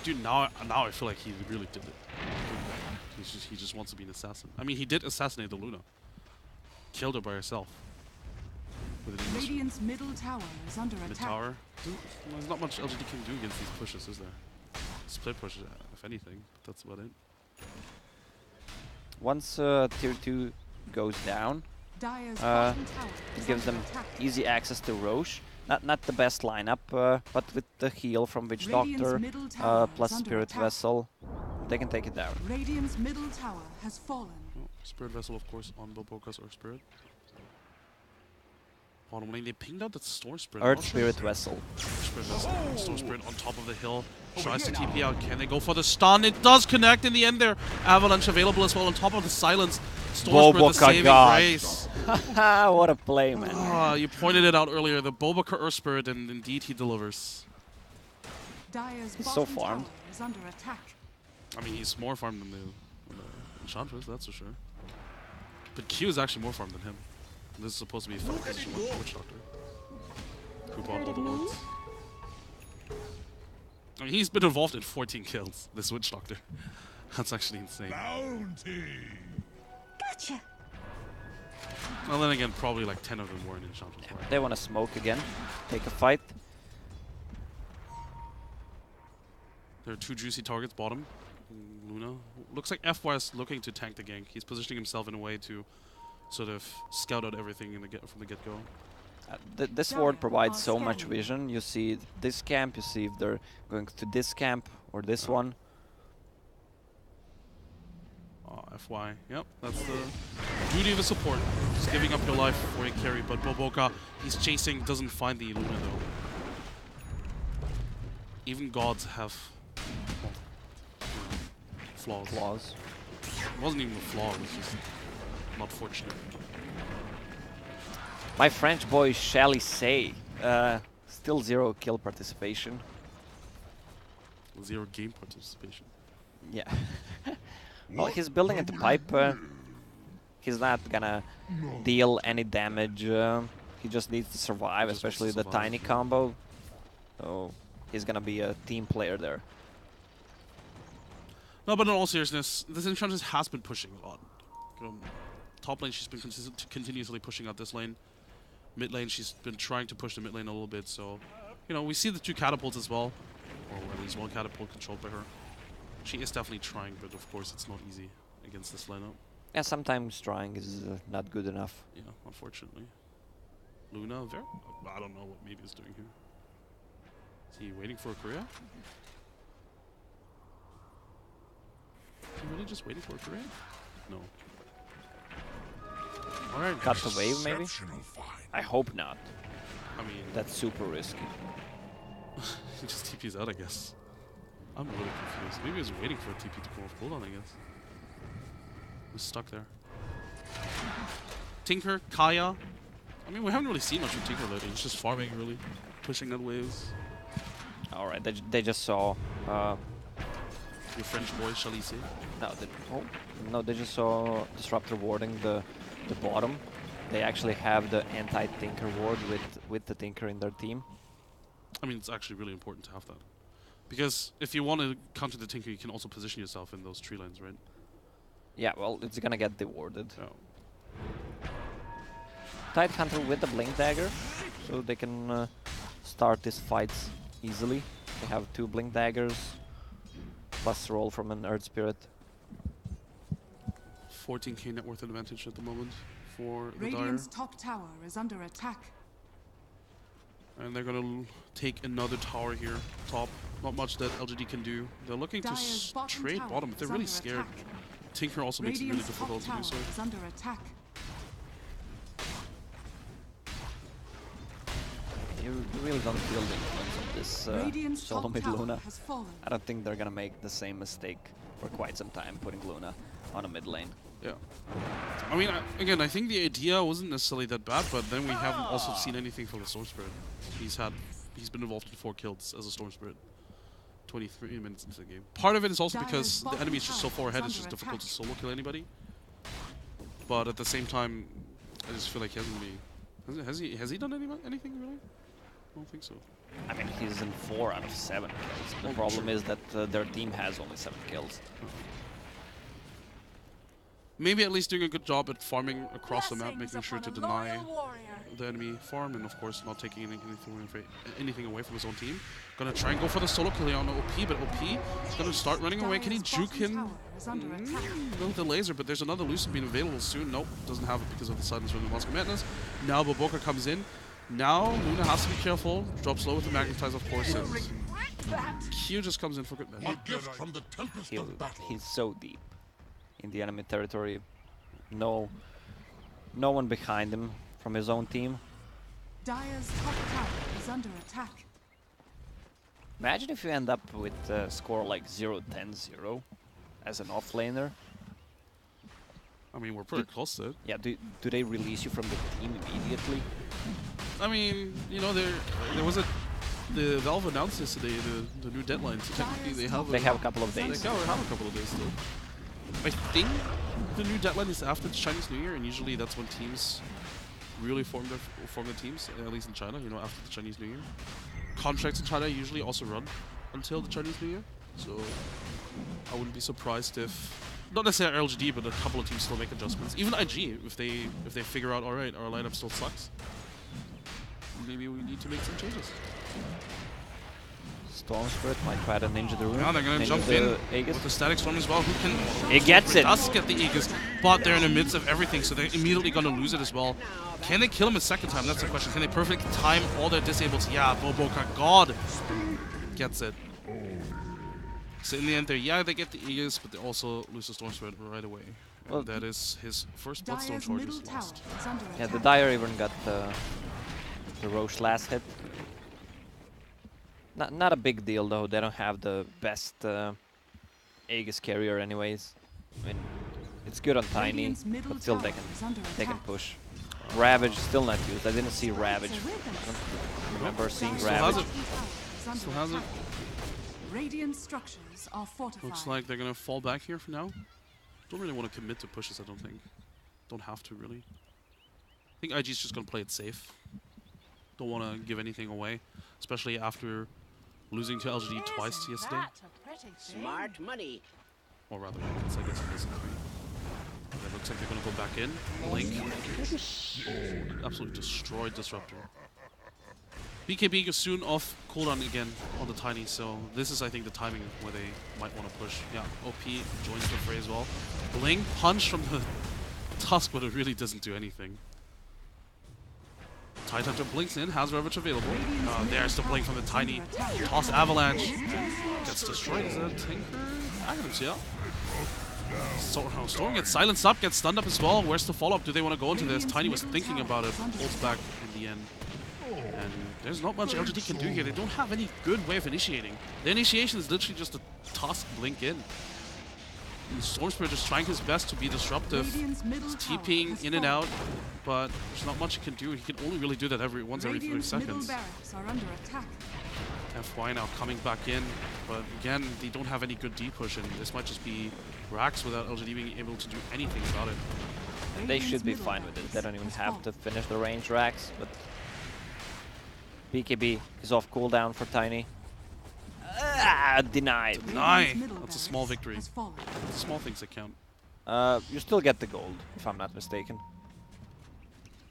Dude, now I feel like he really did it. He just wants to be an assassin. I mean, he did assassinate the Luna. Killed her by herself. With an English Radiant's middle tower is under mid attack. tower. There's not much LGD can do against these pushes, is there? Split pushes, if anything. That's about it. Once tier 2 goes down, Dire's Uh, bottom tower it is gives under them attack. easy access to Roche. Not the best lineup, but with the heal from Witch Radiant's Doctor, middle tower plus is under Spirit attack. Vessel, they can take it down. Radiant's middle tower has fallen. Oh, Spirit Vessel, of course, on Bobokas or Spirit. Bottom lane, they pinged out that Storm Spirit. I'm Earth not sure Spirit Vessel. Spirit Vessel, Storm Spirit on top of the hill. Tries to TP out. Can they go for the stun? It does connect in the end there. Avalanche available as well on top of the silence. Storm Spirit, the saving God. grace. What a play, man. Ah, you pointed it out earlier. The Bobaka Earth Spirit, and indeed he delivers. Dire's He's so bottom farmed. tower is under attack. I mean, he's more farmed than the Enchantress, that's for sure. But Q is actually more farmed than him. This is supposed to be a fight position with Witch Doctor. Who bought all the wards. I mean, he's been involved in 14 kills, this Witch Doctor. That's actually insane. Bounty. Gotcha. Well, then again, probably like 10 of them were in Enchantress. Yeah, they want to smoke again, take a fight. There are 2 juicy targets bottom. Luna. Looks like FY is looking to tank the gank. He's positioning himself in a way to sort of scout out everything in the from the get-go. This ward provides so much vision. You see this camp, you see if they're going to this camp or this one. FY. Yep, that's the beauty of the support. Just giving up your life for a carry, but Boboka, he's chasing, doesn't find the Luna though. Even gods have flaws. It wasn't even a flaw, it was just not fortunate. My French boy Chalice, still 0 kill participation. 0 game participation. Yeah. Well, he's building into pipe. He's not gonna deal any damage. He just needs to survive, especially the tiny combo. So he's gonna be a team player there. No, but in all seriousness, this Enchantress has been pushing a lot. Top lane, she's been continuously pushing out this lane. Mid lane, she's been trying to push the mid lane a little bit. So, you know, we see the 2 catapults as well, or at least 1 catapult controlled by her. She is definitely trying, but of course it's not easy against this lineup. Yeah, sometimes trying is not good enough. Yeah, unfortunately. Luna, I don't know what Maybe is doing here. Is he waiting for a Korea? Is he really just waiting for a Korea? No. Alright. Cut the wave, maybe? I hope not. I mean, That's super risky. he just TP's out, I guess. I'm really confused. Maybe he was waiting for a TP to go off cooldown, I guess. He was stuck there. Tinker, Kaya. I mean, we haven't really seen much of Tinker lately. He's just farming, really. Pushing out waves. Alright, they just saw... Your French boy, Chalice. No, they just saw Disruptor warding the bottom. They actually have the anti-Tinker ward with the Tinker in their team. I mean, it's actually really important to have that. Because if you want to counter the Tinker, you can also position yourself in those tree lines, right? Yeah, well, it's gonna get dewarded. Oh. Tidehunter with the Blink Dagger, so they can start these fights easily. They have 2 Blink Daggers, plus roll from an Earth Spirit. 14k net worth advantage at the moment for the Dire. Radiant's top tower is under attack. And they're gonna take another tower here, top. Not much that LGD can do. They're looking to Dire's bottom trade tower bottom. is They're really under scared. attack. Tinker also makes it really Radiant's top difficult to tower do so. is under attack. You really don't feel the influence of this Radiant's solo top mid tower Luna. has fallen. I don't think they're gonna make the same mistake for quite some time, putting Luna on a mid lane. Yeah. I mean, again, I think the idea wasn't necessarily that bad, but then we haven't also seen anything from the Storm Spirit. He's been involved in 4 kills as a Storm Spirit. 23 minutes into the game. Part of it is also because the enemy is just so far ahead, it's just difficult to solo kill anybody. But at the same time, I just feel like he hasn't been... Has he done anything really? I don't think so. I mean, he's in 4 out of 7 kills. The Oh, problem sure. is that their team has only 7 kills. Maybe at least doing a good job at farming across the map, making sure to deny the enemy farm, and of course not taking anything away from his own team. Gonna try and go for the solo kill here on OP, but OP is gonna start running away. Can he juke him? No, the laser, but there's another Lucid being available soon. Nope, doesn't have it because of the silence from the Mask of Madness. Now Boboka comes in. Now Luna has to be careful. Drops low with the Magnetize, of course, and Q just comes in for good A measure. gift from the tempest of battle. He's so deep in the enemy territory. No one behind him from his own team. Dire's top tower is under attack. Imagine if you end up with a score like 0-10-0 as an offlaner. I mean, we're pretty close to it. Yeah, do they release you from the team immediately? I mean, you know, there was the Valve announced yesterday the new deadline, so technically they have They have a couple of they days. have a couple of days still. I think the new deadline is after the Chinese New Year, and usually that's when teams really form their teams, at least in China, you know, after the Chinese New Year. Contracts in China usually also run until the Chinese New Year, so I wouldn't be surprised if not necessarily LGD, but a couple of teams still make adjustments. Even IG, if they figure out, all right, our lineup still sucks. Maybe we need to make some changes. Storm Spirit might try to ninja the room. Now they're gonna jump in with the Static Storm as well. Who can? It gets it. Does get the Aegis, but they're in the midst of everything, so they're immediately gonna lose it as well. Can they kill him a second time? That's the question. Can they perfectly time all their disables? Yeah, Boboka, God, gets it. So in the end, they get the Aegis, but they also lose the Storm Spirit right away. And Well, that is his first Bloodstone Dire's charge middle is tower lost. is under Yeah, the attack. Dire even got the Roche last hit. Not a big deal though. They don't have the best Aegis carrier anyways. I mean, it's good on Tiny, Radiant's middle but still tower they is under can attack. push. Ravage still not used. I didn't see Ravage. It's a rhythm. I don't remember seeing Dire's Still has Ravage. it. middle tower is under Still has it. attack. Radiant structures are fortified. Looks like they're gonna fall back here for now. Don't really want to commit to pushes, I don't think. Don't have to, really. I think IG's just gonna play it safe. Don't want to give anything away, especially after losing to LGD twice yesterday. Smart money. Or rather, I guess it is 3. It looks like they're gonna go back in. Blink. Absolutely destroyed Disruptor. BKB is soon off cooldown again on the Tiny, so this is, I think, the timing where they might want to push. Yeah, OP joins the fray as well. Blink punch from the Tusk, but it really doesn't do anything. Tidehunter blinks in, has Ravage available. There's the blink from the Tiny. Toss Avalanche. Gets destroyed. Is that a Tinker? Items, yeah. Storm gets silenced up, gets stunned up as well. Where's the follow-up? Do they want to go into this? Tiny was thinking about it, but holds back in the end. And there's not much LGD can do here. They don't have any good way of initiating. The initiation is literally just a Tusk blink in. And Storm Spirit is trying his best to be disruptive. Radiant's middle He's tower TPing has in and fallen. out, but there's not much he can do. He can only really do that once every 3 Radiant's middle seconds. barracks are under attack. FY now coming back in, but again, they don't have any good D-push, and this might just be Rax without LGD being able to do anything about it. They Radiant's should be middle fine with it. They don't even barracks have has to finish the range racks, but BKB is off cooldown for Tiny. Denied. fallen. Nine. Radiant's middle That's a small barracks victory. has fallen. It's small things that count. You still get the gold, if I'm not mistaken.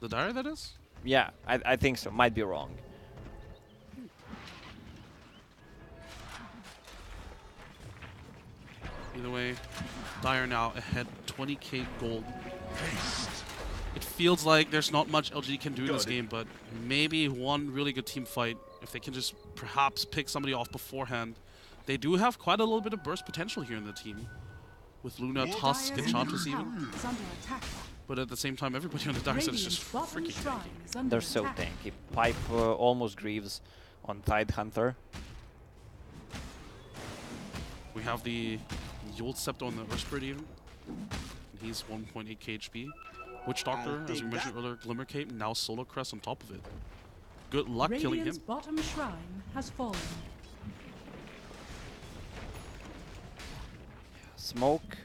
The Dire, that is? Yeah, I think so. Might be wrong. Either way, Dire now ahead 20k gold. It feels like there's not much LGD can do in this game, but maybe one really good team fight, if they can just perhaps pick somebody off beforehand. They do have quite a little bit of burst potential here in the team. With Luna, Tusk, Dire's Enchantress middle even. tower is under attack. But at the same time, everybody on the Dire side is Radiant's just bottom freaking shrine tanky. is under They're so attack. tanky. Pipe almost grieves on Tidehunter. We have the Yule Scepter on the Earth Spirit even. And he's 1.8 HP. Witch Doctor, as we mentioned earlier, Glimmer Cape, now Solar Crest on top of it. Good luck killing Radiant's him. bottom shrine has fallen. Smoke.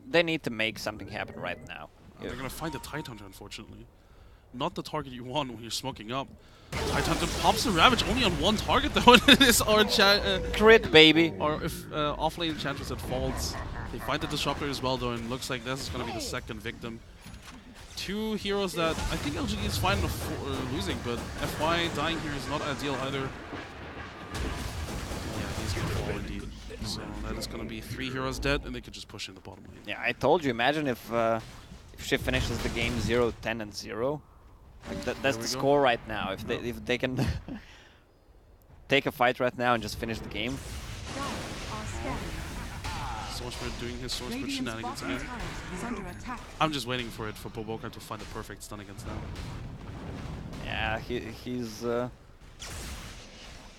They need to make something happen right now. They're gonna find the Tidehunter, unfortunately. Not the target you want when you're smoking up. Tidehunter pops the Ravage only on one target though. It is our Crit, baby. or if off-lane Enchantress that falls. They find the Disruptor as well though, and looks like this is gonna be the second victim. 2 heroes that I think LGD is fine losing, but FY dying here is not ideal either. Yeah, he's gonna fall indeed. So that is gonna be 3 heroes dead, and they could just push in the bottom lane. Yeah, I told you. Imagine if she finishes the game 0, 10, and 0. Like that's we the go. score right now. If they can take a fight right now and just finish the game. Dire are scanning. Source Spirit doing his Source Spirit Radiant's shenanigans bottom again. tower is under attack. I'm just waiting for it for Boboka to find the perfect stun against them. Yeah, he's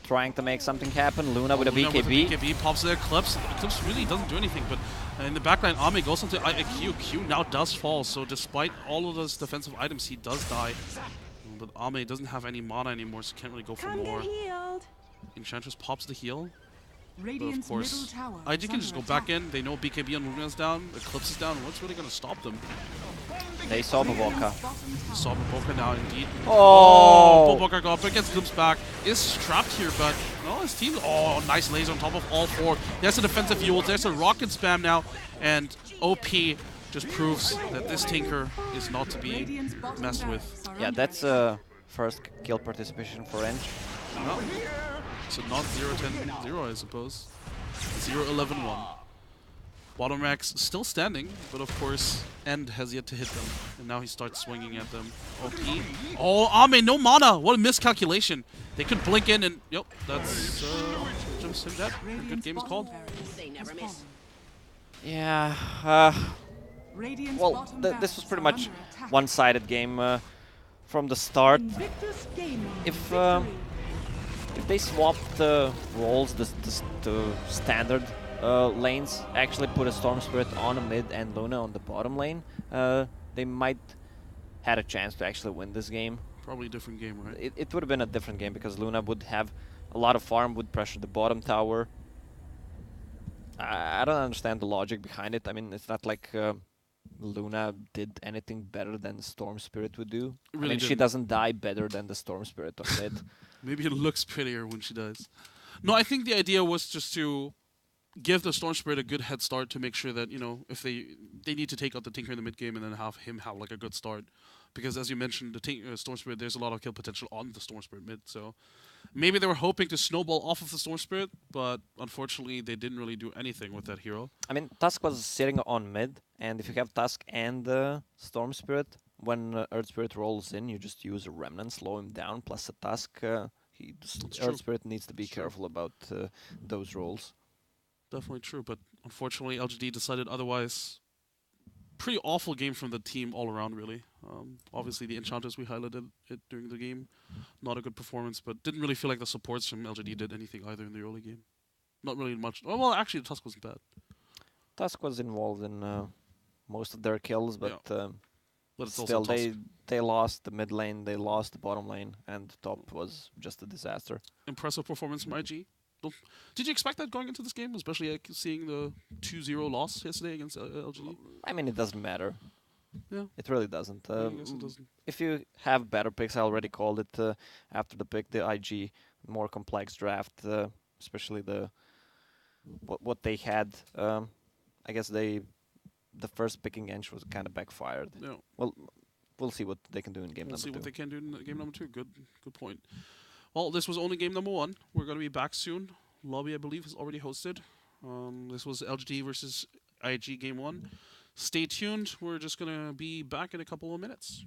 trying to make something happen. Luna with a Luna with BKB. BKB pops the Eclipse. Eclipse really doesn't do anything, but in the backline, Ame goes onto IQ. Q now does fall, so despite all of those defensive items, he does die. But Ame doesn't have any mana anymore, so can't really go for more. Healed. Enchantress pops the heal. But of Radiant's middle course, tower IG is can just under go back attack. in. They know BKB and Luna's down. Eclipse is down. What's really going to stop them? They saw Baboka. Radiant's bottom tower Saw Boca now, indeed. Oh! Boca got up against Glimpse back. Is trapped here, but no, his team. Oh, nice laser on top of all four. There's a defensive fuel. There's a rocket spam now, and OP just proves that this Tinker is not to be Radiant's bottom messed with. barracks are Yeah, under that's attack. first kill participation for Ench. No. So not 0-10-0, I suppose. 0-11-1. Bottom racks still standing, but of course, End has yet to hit them. And now he starts swinging at them. OP. Oh, Ame, no mana! What a miscalculation. They could blink in and... Yep, that's just him dead. A good Radiant's game is bottom called. barracks They never has miss. fallen. Yeah, Radiant's well, bottom this barracks was pretty are much under attack. one-sided game from the start. Invictus Gaming. If Victory. if they swapped the roles, the standard lanes, actually put a Storm Spirit on a mid and Luna on the bottom lane, they might had a chance to actually win this game. Probably a different game, right? It would have been a different game because Luna would have a lot of farm, would pressure the bottom tower. I don't understand the logic behind it. I mean, it's not like Luna did anything better than Storm Spirit would do. Really I mean, she didn't. doesn't die better than the Storm Spirit on mid. Maybe it looks prettier when she does. No, I think the idea was just to give the Storm Spirit a good head start to make sure that, you know, if they need to take out the Tinker in the mid game and then have him have like a good start. Because as you mentioned, the Storm Spirit, there's a lot of kill potential on the Storm Spirit mid. So maybe they were hoping to snowball off of the Storm Spirit, but unfortunately they didn't really do anything with that hero. I mean, Tusk was sitting on mid, and if you have Tusk and Storm Spirit, when Earth Spirit rolls in, you just use a Remnant, slow him down, plus a Tusk. That's true. Earth Spirit needs to be That's true. careful about those rolls. Definitely true, but unfortunately LGD decided otherwise. Pretty awful game from the team all around, really. Obviously, the Enchanters, we highlighted it during the game. Not a good performance, but didn't really feel like the supports from LGD did anything either in the early game. Not really much. Oh, well, actually, the Tusk wasn't bad. Tusk was involved in most of their kills, but But it's still, also Tusk. they lost the mid lane, they lost the bottom lane, and top was just a disaster. Impressive performance from IG. Did you expect that going into this game, especially seeing the 2-0 loss yesterday against LGD? I mean, it doesn't matter. Yeah. It really doesn't. I guess it doesn't. If you have better picks, I already called it after the pick, the IG more complex draft, especially the what they had. I guess the first picking Ench was kind of backfired. Yeah. Well, we'll see what they can do in game We'll number see two. what they can do in game number 2. Good point. Well, this was only game number 1. We're going to be back soon. Lobby, I believe, is already hosted. This was LGD versus IG game 1. Stay tuned. We're just going to be back in a couple of minutes.